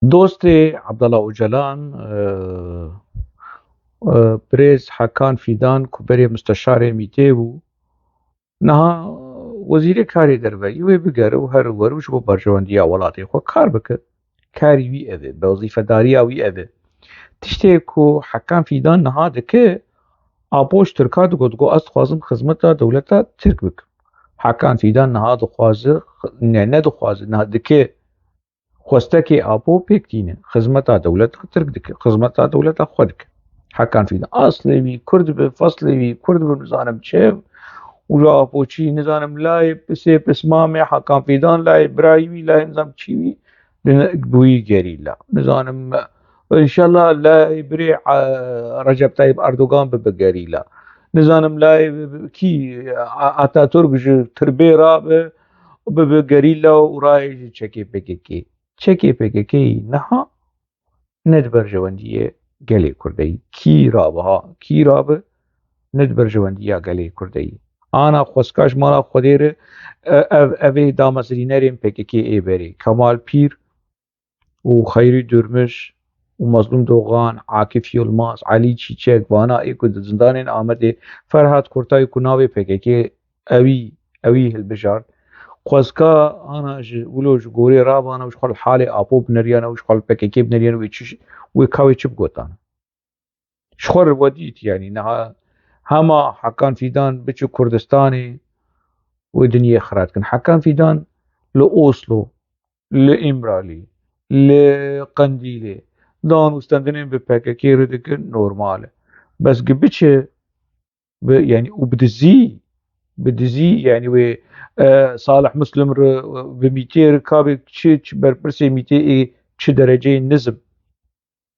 Speaker 1: دوست عبدالله اوجلان بريز حكان فيدان كبري مستشار ميتي بو نها وزير كاري دربي يوي بقر وهر وروش بو برجوانديا ولاتي خو كار بك كاري وي ابي بوظيفة داريا وي ابي تشتيكو حكان فيدان نها دك ابوش تركا دقو است خوازم خدمتا دولتا ترك بك حكان فيدان نها دخوازه نه دخوازه نها دك خوستكي ابو بيكتين خدمتا دولتا ترك دك خدمتا دولتا خودك حكان فيدان اصلي بي كرد بفصلي بي كرد بنظام تشيف وجا بوشي نظام لاي بسي بسمامي حكام فيدان لاي برايوي لاي نظام تشيوي بوي جريلا نظام ان شاء الله لا بري رجب طيب اردوغان ببقريلا نظام لاي كي اتاتورك تربي راب ببقريلا وراي تشكي بكيكي تشكي بكيكي نها ندبر جوانديه قلي كردي كي رابها كي راب ندبر جوانديه قلي كردي انا خوسكاش مالا خودير اوي دامسرينرين PKK اي بري كمال بير وخيري درمش ومظلوم دوغان عاكف يلماس علي چيچك وانا ايكو زندان آمده فرهاد كورتاي كناوي PKK اوي هالبجار خوسكا انا ولوج غوري رابانا وش خل حالي ابو بنريانا وش خل PKK بنريانا وكاوي چب گوتان شخور وديت يعني نها هما حكان فيدان بچو كردستاني ودنيا خرات كن حكان فيدان لأوسلو لإمرالي لقنديلي دان وستندنين بباكاكي ردك نورمال بس قبتش يعني وبدزي يعني و صالح مسلم بميتير كابي تش بربرسي ميتي تش درجة نزب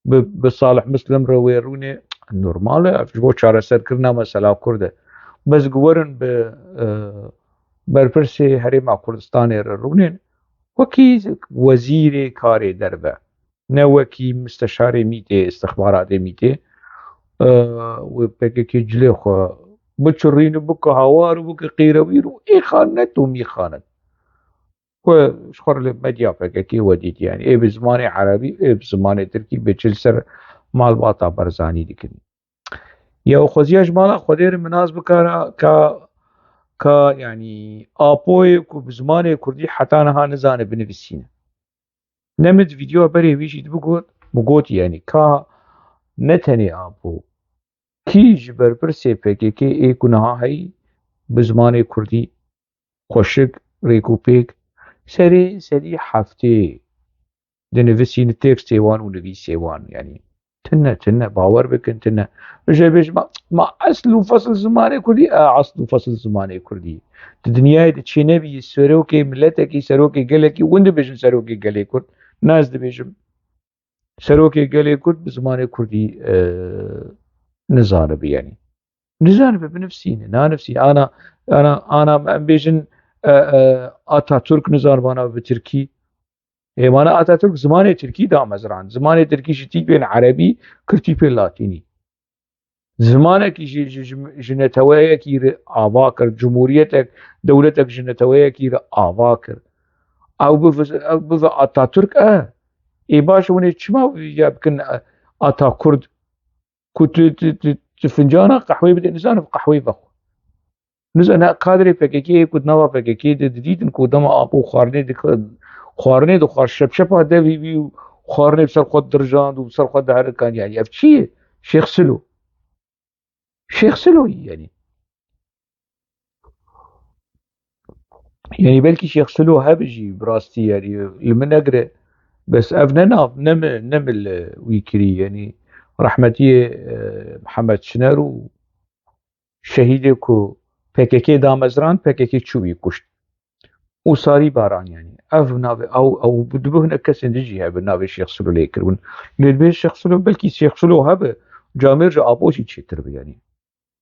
Speaker 1: بصالح مسلم ويروني نورمال افجبو چارة سر كرنا مسلا كرده بس قورن برپرسي هريما كردستان رونين وكي وزير كاري دربه نه وكي مستشار ميتي استخبارات ميتي و PKK جلي خو بچرین و بک هاوار و بک قیرویر و إخانت وميخانت وشخر المديا فككي وديت يعني إيه بزمان عربي إيه بزمان تركي بجلسر مال باطا برزاني ديكن يا خوزياج مالا خدير مناسبة كا يعني آبوي كو بزمان كردي حتى نها نزانه بنفسينه نمد فيديو بري ويشي بقوت يعني كا نتني آبو كي جبر برسي فككي إيه كنها هاي بزمان كردي خوشك ريكوبيك سري حفتي دنفسين تكست وان ونفيسي وان يعني تنه باور بكن تنه جابش ما اصل فصل زمانه كردي اصل فصل زمانه كردي الدنيا تشي نبي سروكي ملتكي سروكي قالكي وند بيجن سروكي قالي كرد ناس دبيجم سروكي قالي كرد بزمانه كردي نزانب يعني نزانب بنفسي نا نفسي انا بيجن اتاتورك نزانب انا بتركي وانا اتاتورك زمانه تركي دا مزرعن زمانه تركي شتي بين عربي كرتي بين لاتيني زمانه كي جنتويه كي افاكر جمهوريتك دولتك جنتويه كي افاكر او بف اتاتورك اي باش وني تشما يمكن اتا كرد كنت فنجانه قهوه بده نزان قهوه بخو نزان قادري فككي كنت نوا فككي دديت كودما ابو خارنه دو خار شبشبه ده وی خارنه بسر خود درجاند و بسر خود هر كان يعني اف چیه شيخ سلو يعني بلكي شيخ سلو هبجي براستي يعني لمن اقرا بس افننا نم الويكري يعني رحمتي محمد شنارو شهيدكو PKK دامزران PKK چوبي كشت وصاري باران يعني اف نافي او بدبهنا كسن دجي هب نافي شيخ سلو ليكرون للبي شيخ سلو بلكي شيخ سلو هب جامر جا ابوشي تشتر يعني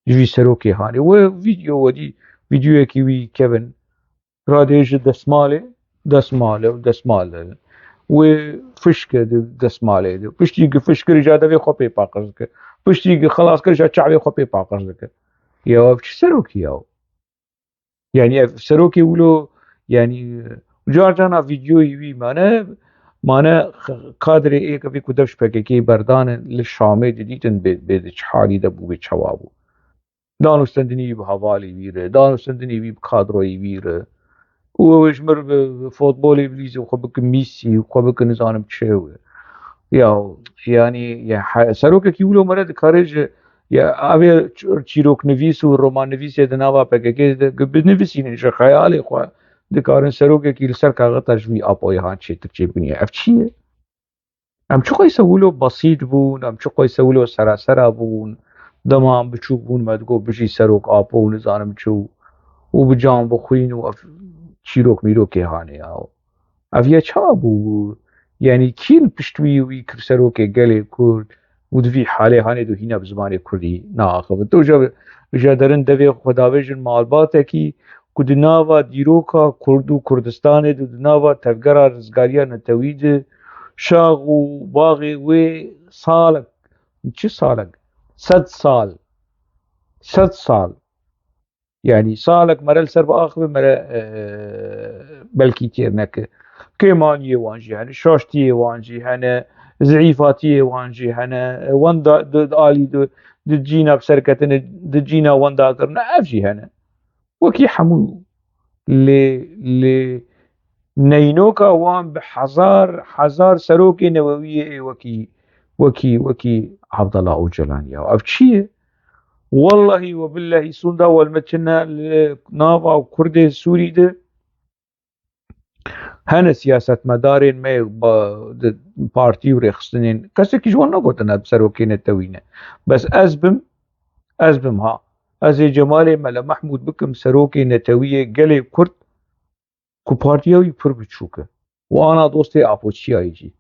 Speaker 1: جوي سروكي هاني وفيديو ودي فيديو كيوي كيفن راديج دسماله وفشكه دسماله پشتی فشکر جاده في خو باقز که پشتی خلاص كر جا چعبي خو باقز که يا سروكي يا يعني سروكي ولو يعني جارجانا فيديو يوي مانا قادر ايه كفي كدفش بكي بردان للشامي ديتن بدش حالي دبو بچوابو دانو استندني بحوالي ويره دانو استندني بكادرو يويره وش مر فوتبول ابليس وخبك ميسي وخبك نظام تشوي يا يعني يا سروكي كيولو مرد خارج يا ابي چیروک نویس و رمان نویس دناوا پکه بنویسین ش خیال خو دکارن سروکه کی سر کاغذ تجوی اپوی ها چیتر چبنی اف چیه ام چو قیس ولو بسيط بون ام چو قیس ولو سراسر بون دمام بچو بون مدگو بجی سروک اپو نزانم چو و بجام بخوین و چیروک میروکه هانه او افیا چا بو يعني كين بشتوي ويكر سروكي قالي كورد ودفي حالي هاني دو هنا بزماني كردي ناخذ تو جا درن دفي خداويجن مالباتكي كدناوا ديروكا كردو كردستان دو دناوا تفقرا رزقاريا نتويد شاغو باغي وي صالك چه صالك 100 سال يعني صالك مرل سر باخر مرل بلكي تيرنك كيمانية وانجي هنا شاشتية وانجي هنا زعيفاتية وانجي هنا وندا آلي دجينا بسركتنا دجينا وندا كرنا أفجي هنا وكي حمو ل نينوكا وان بحزار سروكي نووية وكي عبد الله أوجلاني أفشيه والله وبالله سوندا والمتنا نافا وكردي السوري ده هن سیاست مدارین می با پارتی و رخصتنین کسی که جوان نگوتن بسروکی نتوینه بس ازبم ها از جمال ملا محمود بكم سروکی نتویه گلی کرد کو پارتیاوی پر بچوکه و آنا دوستی آپوچی آیجی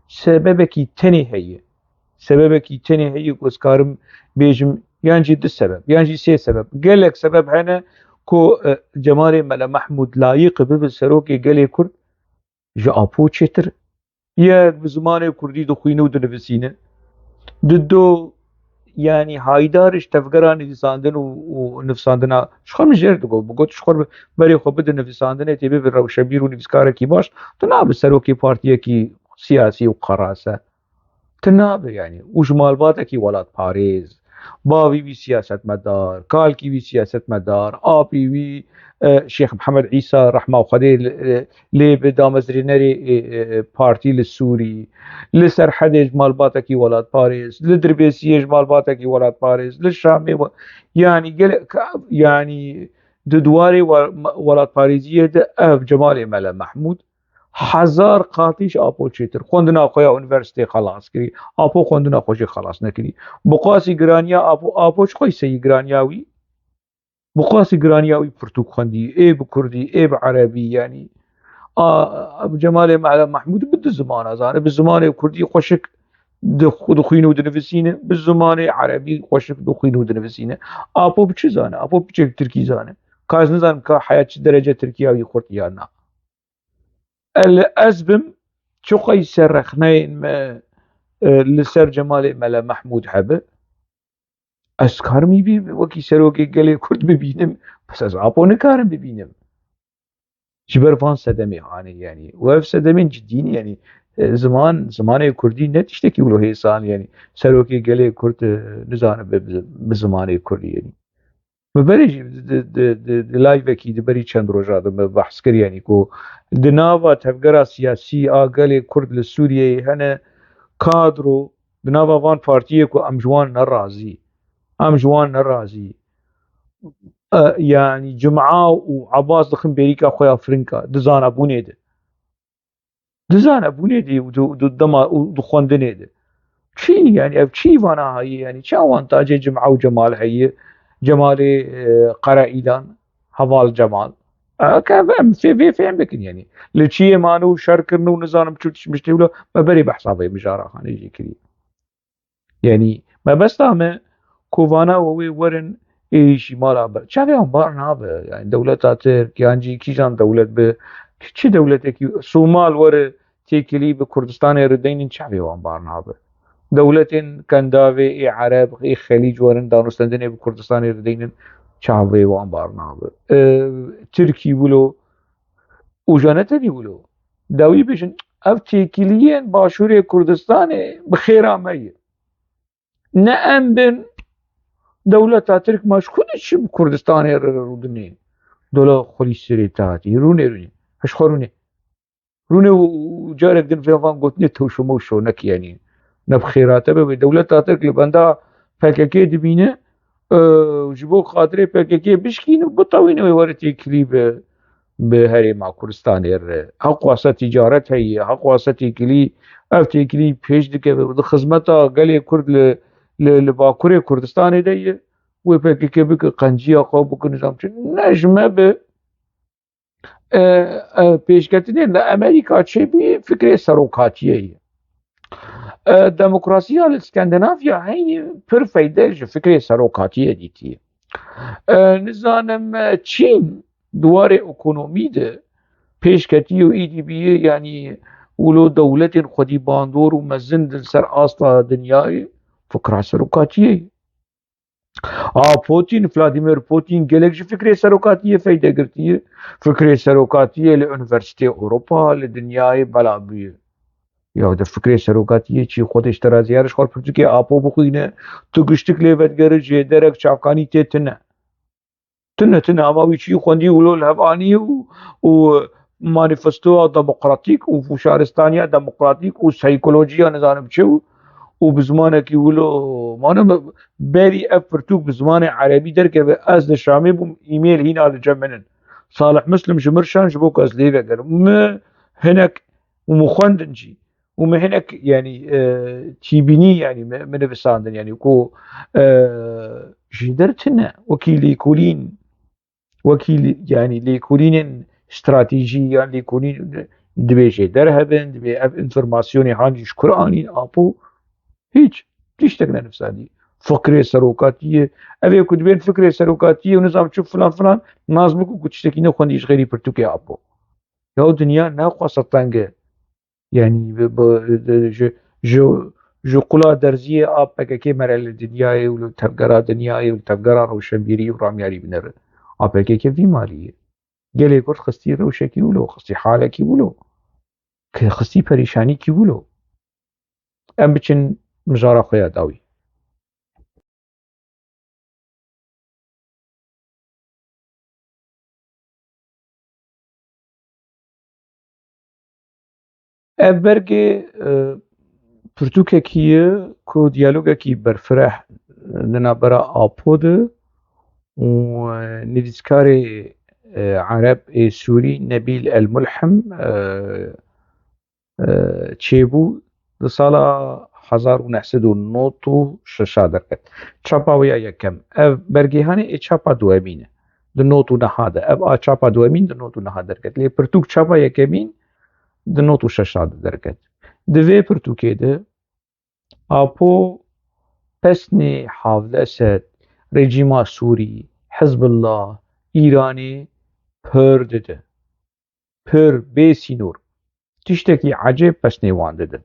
Speaker 1: سببکی تنی هیه کسکارم بیجم یانجی ده سبب یانجی سه سبب گلک سبب هنه کو جمال ملا محمود لایق بب سروکی گلی کرد جا آپو چتر یک بزمان کردی دو خوینه و دو نفسینه دو يعني هايدارش تفقران نفساندن ونفساندنا شخور من جير دقو بقوت شخور بري خو بده نفساندن تبي بالرو شبير ونفسكارة كي باش تناب سروكي بارتيا كي سياسي وقراسة تناب يعني وجمال باتا كي ولاد باريس باوي بي سياسة مدار كالكي بي سياسة مدار آبي بي شيخ محمد عيسى رحمه خدي لي بدا مزرينري بارتي للسوري لسر حدج مال باتكي ولاد باريس لدربيسيج مال باتكي ولاد باريس للشامي يعني يعني ددواري ولاد باريزية ده اف جمالي ملا محمود هزار قاتیش آپو چیتر خوندنا خویا اونیورسیته خلاص کری آپو خوندنا خوشی خلاص نکری بقاسی گرانیا آپوش خوی سی گرانیاوی بقاسی گرانیاوی پرتوک خوندی ای بکردی ای بعربی يعني ابو جمال معلم محمود بده زمان ازانه بالزمان كردي خوشك دخين ودنفسينه بالزمان عربي خوشك دخين ودنفسينه ابو بچي زانه ابو بچك تركي زانه كاز نزان كا حياة درجة تركيا يخورت يانا الأزبم شقي سرخنين ما لسر جمال ملا محمود حبه اسكار بي وكي سروكي قالي كرد ببينم بس از ابو نكارم ببينم جبر فان صدمي هاني يعني وف صدمين جدين يعني زمان كردي نتشتكي ولو هيسان يعني سروكي قالي كرد نزانه بزمان كردي يعني ببرج لايف اكيد بري چند روجا بحث كر يعني كو دناوا تفقرا سياسي قالي كرد لسوريا هنا كادرو دناوا فان بارتيه كو امجوان نرازي امجوان نرازي يعني جمعة وعباس دخن بيريكا خويا فرنكا دزانا بونيده دزانا بونيدي ودما ودخوندنيده شي يعني شي وانا هاي يعني شا وانتاجي جمعة وجمال هي جمالي قرا ايلان هوال جمال كان في عندك يعني لشي مانو شركرنو نزانم مشتي ولا ما بري بحسابي مجارا خاني يجي كري يعني ما بس تامه كوفانا ووي ورن ايش مالا شافي هم بارنا يعني دولة ترك يعني كيجان دولة ب چه دولتك صومال ور تيكلي بكردستان يردين شافي هم بارنا دولة كنداوي عرب خليج ورن دانستندني بكردستان يردين شافي هم بارنا تركي بلو وجانتني بلو داوي بيشن اف تيكليين باشوري كردستان بخير مي نعم بن دولة ترك مشكونش بكردستان يردنين دولة خلي سريتاتي روني هش خوروني روني وجارك دين في فان قلت نتوشو موشو نك يعني نبخيراته بدولة ترك لبندا PKK dibine ji bo xatirê PKK bişkîn û bitewîne wê were têkilî bi Herêma Kurdistanê re heqwasa tîcaret heye heqwasa têkilî ev têkilî pêş dikeve di xizmeta gelê Kurd li Bakurê Kurdistanê de ye wê PKK bike qenciya xwe bike nizam çi ne ji me bi pêşketinên li Amerîka çêbî fikrê serokatiyê ye ديمقراطية الاسكندنافيا هي پر فايدة ji fikrê serokatiyê dîtiye nizanim Çîn duwarê ekonomî de pêşketî û êdîbiyê yani wilo dewletên xwedî bandor û mezin din ser asta dinyayê fikra serokatiyê ye Putin Vladimir Putin gelek ji fikrê serokatiyê feyde girtiye fikrê serokatiyê li Üniversiteyê Ewropa li dinyayê bela bûye یا د فکری سروکاتیه چی خودش ترازیارش خور پرتو که آپو بخوینه تو گشتک لیوت گره جه درک چاکانی تی تنه اما چی خوندی ولو الهبانی و مانیفستو دموکراتیک و فوشارستانیا دموکراتیک و سایکولوژیا نظام چه و بزمانه کی ولو مانو بری اف پرتو بزمان عربی در که از شامی بوم ایمیل هینا لجمنن صالح مسلم جمرشان جبوك از لیوت گره هناك ومخندنجي ومهنك يعني تيبيني يعني من بساندن يعني كو جدرتنا وكيل يكولين وكيل يعني ليكولين استراتيجية ليكولين دبي شي درهبن دبي انفورماسيوني هانجي شكراني ابو هيج تشتغل نفس هذه فكرة سروكاتية أبي كنت بين فكرة سروكاتية ونظام تشوف فلان فلان نازمك وكنت تشتكي نخونديش غيري برتوكي ابو يا دنيا ناقصة تانجة يعني جو جو قلا درزیه آب پککی مرل دنیای و تفگرا دنیای و تفگرا روشنبیری و رامیاری بنر آب پککی وی مالیه گلی کرد خستی روشکی ولو خستی حالکی ولو که خستی پریشانی کی ولو ام بچن مجارا خویا داوی ام برگه پرتوککیه کو دیالوگکی برفرح لنبرا آپود و نویسکار عرب سوري نبيل الملحم چێبوو لە ساڵە 1996 دەکرێت چاپاوەیە یەکەم ئەv بەرگێهانێ چاپا دووەمینە di not û nehade ev a çapa duhemîn di not û neha derket lê pirtûk çapa yekemîn di not û şeşa derket di vê pirtûkê de apo pesnê Havlesed rejîma Sûrî Hizbillah Îranê pir dide pir bê sînor tiştekî ecêb pesnê wan didin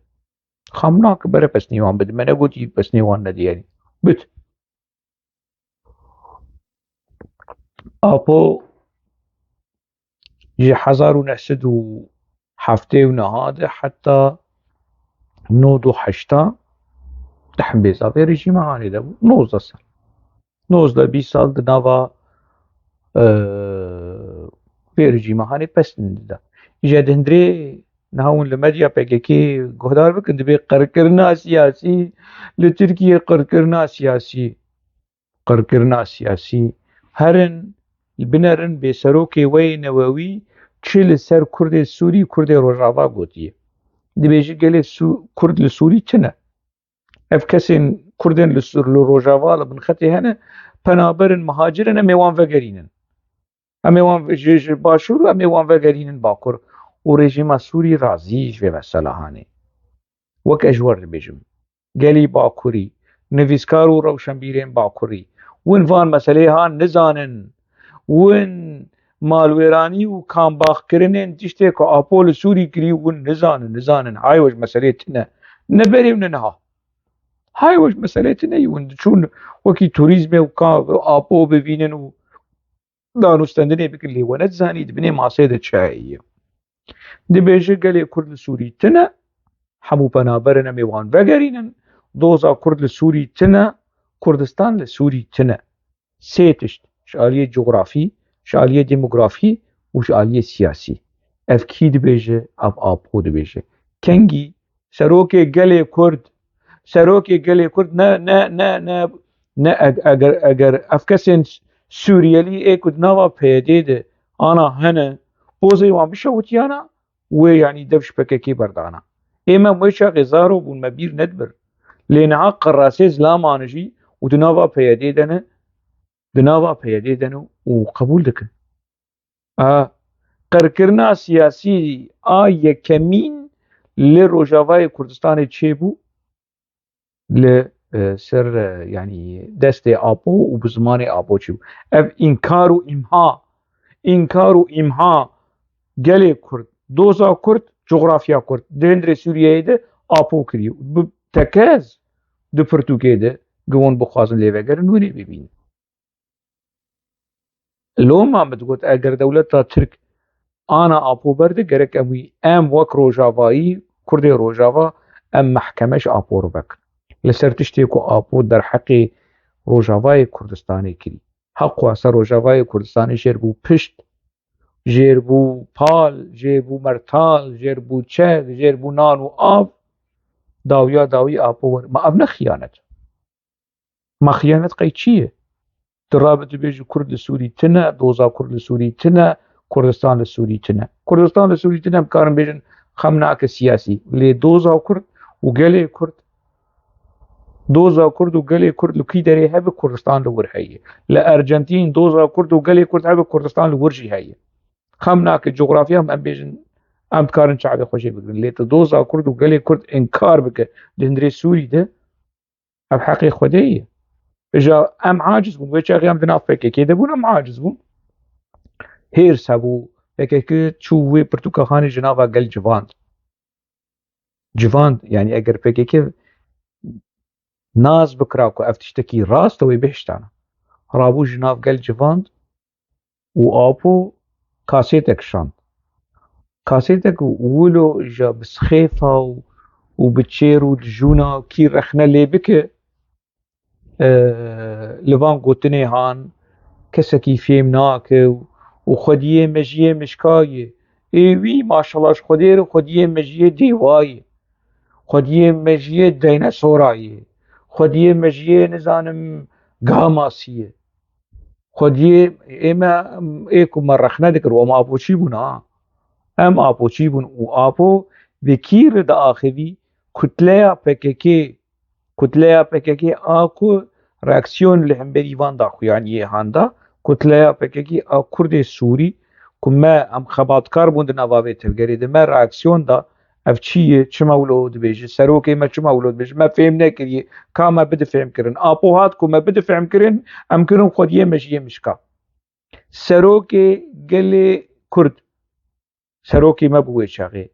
Speaker 1: xam nake bere pesnê wan bidin me negotî pesnê wan nediyênî bit apo ji 1970 de heta 98 dehembêza vê rejîma hanê de bû 19 sal 19-20 sal di nava vê rejîma hanê pestin dide îja di hundirê nihawin li medya PKK guhdar bikin divê qirkirina siyasî li Tirkiye qirkirina siyasî herin binerin bêserokê wê newewî çi li ser Kurdê Sûrî Kurdê Rojava gotiye dibêje gelê Kurd li Sûrî çi ne ev kesên Kurdên li Rojava li bin xetê hene penaberin mihacirên em ê wan vegerînin em ê wan ji başûr em ê wan vegerînin bakur û rejîma Sûrî razî ji vê mesela hanê wek ez ji we re dibêjim gelî bakurî nivîskar û rewşenbîrên bakurî win van meseleyê han nizanin win malwêranî û kambaxkirinên tiştê ku apo li Sûrî kirî win nizanin hay weş meseleyê tune ne berê û ne niha hay weş meseleyê tune win diçûn wekî turîzmê û apo bibînin û danûstendinê bikin lê we nedizanî dibinê masê de çi heye dibêje gelê Kurd li Sûrî tune hemû penaberin em ê wan vegerînin doza Kurd li Sûrî tune Kurdistan li Sûrî tune sê tişt ji aliyê coğrafî ji aliyê demografî û ji aliyê siyasî ev kî dibêje ev apo dibêje kengî serokê gelê Kurd ne eger ev kesên Sûriyelî ê ku di nava PYD de ana hene pozê wan bişewitiyana wê yanî dev ji PKK berdana êm em wê çaxê zaro bûn me bîr nedibir lê niha qirasê zilaman jî û di nava PYD de ne û qebûl dikin qirkirina siyasî a yekemîn li Rojavayê Kurdistanê çêbû li ser yanî destê apo û bi zimanê apo çêbû ev înkar û îmha gelê Kurd doza Kurd coğrafya Kurd di hundirê Sûriyeyê de apo kiriye bi tekez di pirtûkê de giwan bixwazin lêvegerin wênê bibînin loma min digot eger dewleta Tirk ana apo berde gerek em wî em wek Rojavayî Kurdê Rojava em mehkeme ji apo re vekin li ser tiştê ku apo derheqê Rojavayê Kurdistanê kirî heq xwasa Rojavayê Kurdistanê jêr bû pişt jêr bû pal jêr bû mertal jêr bû çev jêr bû nan û av dawiya dawî apo were ma ev ne xıyanet ma xıyanet qey çi ye tu rabe dibêjî Kurd li Sûrî tune doza Kurd li Sûrî tune Kurdistan li Sûrî tune Kurdistan li Sûrî tune em karin bêjin xem nake siyasî lê doza Kurd û gelê Kurd doza Kurd û gelê Kurd li kî derê hebe Kurdistan li wir heye li Ercentîn doza Kurd û gelê Kurd hebe Kurdistan li wir jî heye xem nake coğrafya em bêjin em dikarin çavê xwe jê bigirin lê tu doza Kurd û gelê Kurd inkar bike di hundirê Sûrî de ev heqê Xwedê ye îja em aciz bûn wê çaxê em di nav PKK de bûn em aciz bûn hêrs hebû PKK çû wê pirtûkexanê ji nava gel civand yanî eger PKK ناز بكراكو افتشتكي راس توي بهشتانا رابو جناف قال جفاند وابو كاسيتك شان كاسيتك ولو جا بسخيفة وبتشير ودجونا كي رخنا لي بك لفان قوتني هان كسكي فيمناك وخديه مجيه مشكاية ايوي ما شاء الله خديه خديه مجيه ديواي خديه مجيه ديناصوراي خديه مجيه نزانم قاماسية خديه اما ايكو مرخنا ذكر وما ابو شيبونا ام ابو شيبون وابو بكير دا اخذي كتلة PKK اكو reaksiyon li hemberî van da xuyaniyê handa Kutleya PKK a Kurdê Sûrî ku me em xebatkar bûn di nava vê tevgerê de me reaksiyon da ev çi ye çima wilo dibêje serokê me çima wilo dibêje me fêm nekiriye ka me bide fêmkirin apo hat ku me bide fêmkirin em kirin xwediyê me ji yê mişka serokê gelê Kurd serokê me bû wê çaxê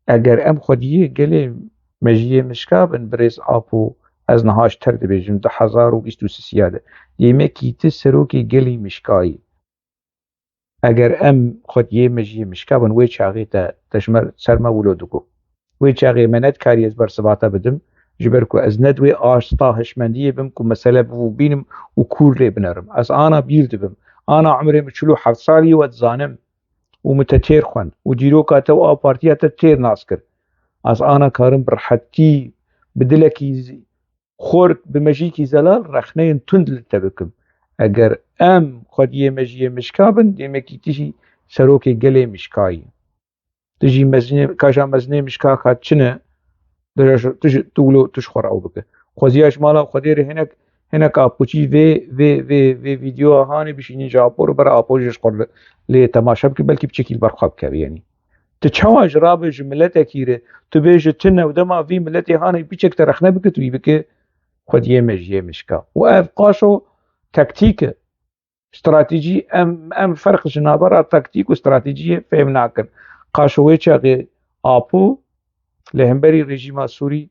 Speaker 1: eger em xwediyê gelê me ji yê mişka bin birêz apo ez niha ji ter dibêjim 2023 de yêmekî ti serokê gelê mişkayê eger em xwediyê me ji yê mişka bin wê çaxê te ser me wilo digo wê çaxê me nedikariye ez bersivata bidim ji ber ku ez ne di wê asta hişmendiyê bim ku mesele bû bînim û kûr lê binerim ez ana bîr dibim ana emirê min 47 salî we dizanim û min te têr xwend û dîroka te û a partiya te têr nas kir ez ana karim bi rehetî bi dilekî xort bi mejîkî zelal rexneyên tund li te bikim eger em xwediyê me ji yê mişka bin yêmekî tu jî serokê gelê mişkayî tu jî kaja mezinê mişka ka çi ne tu ji xwe ew bike xweziya ji mala Xwedê re hinek apoçî vê vîdyoa hanê bişînî ji apo re bera apo ji xwe lê temaşe bike belkî biçekî li ber xwe bikeve yenî tu çawa ji rabê ji miletekî re tu bêje tu newdema vî miletê hanê biçek te rexne bike tu yî bike xwediyê me ji yê mişka û ev qaşo taktîk e stratejî em ferq ji navbera taktîk û stratejiyê fêm nakin qaşo wê çaxê apo li hemberî rejîma Sûrî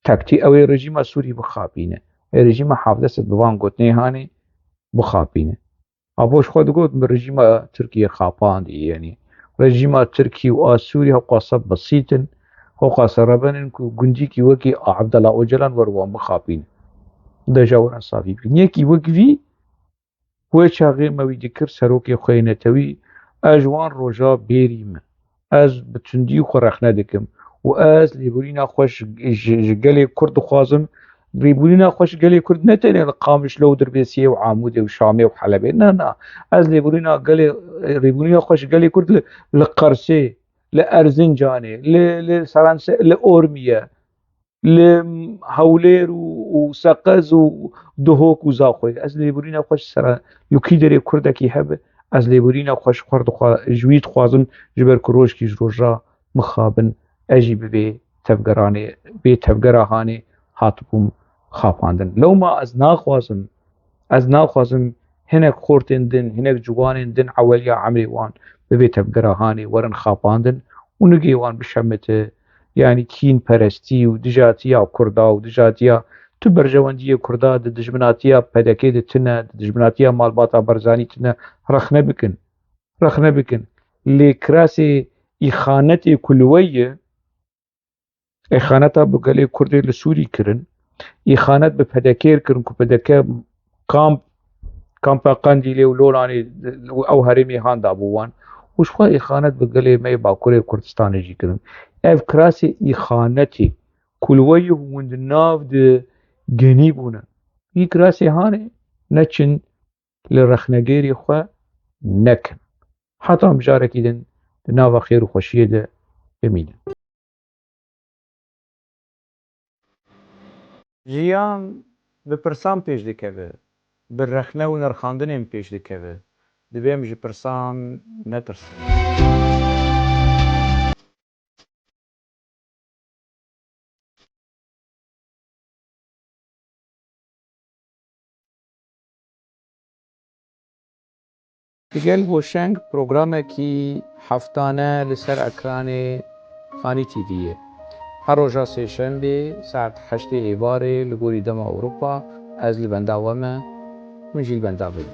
Speaker 1: taktîk ew ê rejîma Sûrî bixapîne ê rejîma Hafdesê bi van gotinê hanê bixapîne apo ji xwe digot bi rejîma Tirkiyê xapandiye yenî rejîma Tirkî û a Sûrî hew qase besîtin hew qase rebenin ku gundîkî wekî Abdullah Öcalan were wan bixapîne deja werin safî bikin yekî wek vî wê çaxê me wî dikir serokê xwênetewî ez ji wan roja bêrî me ez bi tundî xwe rexne dikim û ez lêborîna xwe ji gelê Kurd dixwazim lêborîna xwe ji gelê Kurd ne tenê li Qamişlo û Dirbêsiyê û Amûdê û Şamê û Helebê na ez lêborîna xwe ji gelê Kurd li Qersê li Erzincanê li Ormiye li Hewlêr û Seqez û Duhok û Zaxoyê ez lêborîna xwe li kî derê Kurdekî hebe ez lêborîna xwe ji wî dixwazim ji ber ku rojkî ji roja mixabin ez jî bi vê tevgera hanê hatibûm xapandin lewma ez naxwazim hinek xortên din hinek ciwanên din eweliya emirê wan bi vê tevgera hanê werin xapandin û nigê wan bişemite yanî kînperestî û dijatiya Kurda û dijatiya tu berjewendiyê Kurda di dijminatiya PDK de tune di dijminatiya malbata Barzanî tune rexne bikin lê kirasê îxanetê ku li we ye îxaneta bi gelê Kurdê li Sûrî kirin îxanet bi PDK kirin ku PDK kampa Qendîlê û Lolanê ew herêmê han dabû wan û ji xwe îxanet bi gelê me yê Bakurê Kurdistanê jî kirin ev kirasê îxanetê ku li we ye hûn di nav de genî bûne vî kirasê hanê neçin li rexnegerê xwe nekin heta mijarekî din di nava xêr û xweşiyê de bimînin jiyan bi pirsan pêş dikeve bi rexne û nirxandinên pêş dikeve divê em ji pirsan netirsin Digel Hoşeng programekî heftane li ser ekranê Xanî TV'ye هر روژا سه شنبه ساعت 8 ایواره لگوری دم اروپا از لبنده ومه من جیل بنده بیم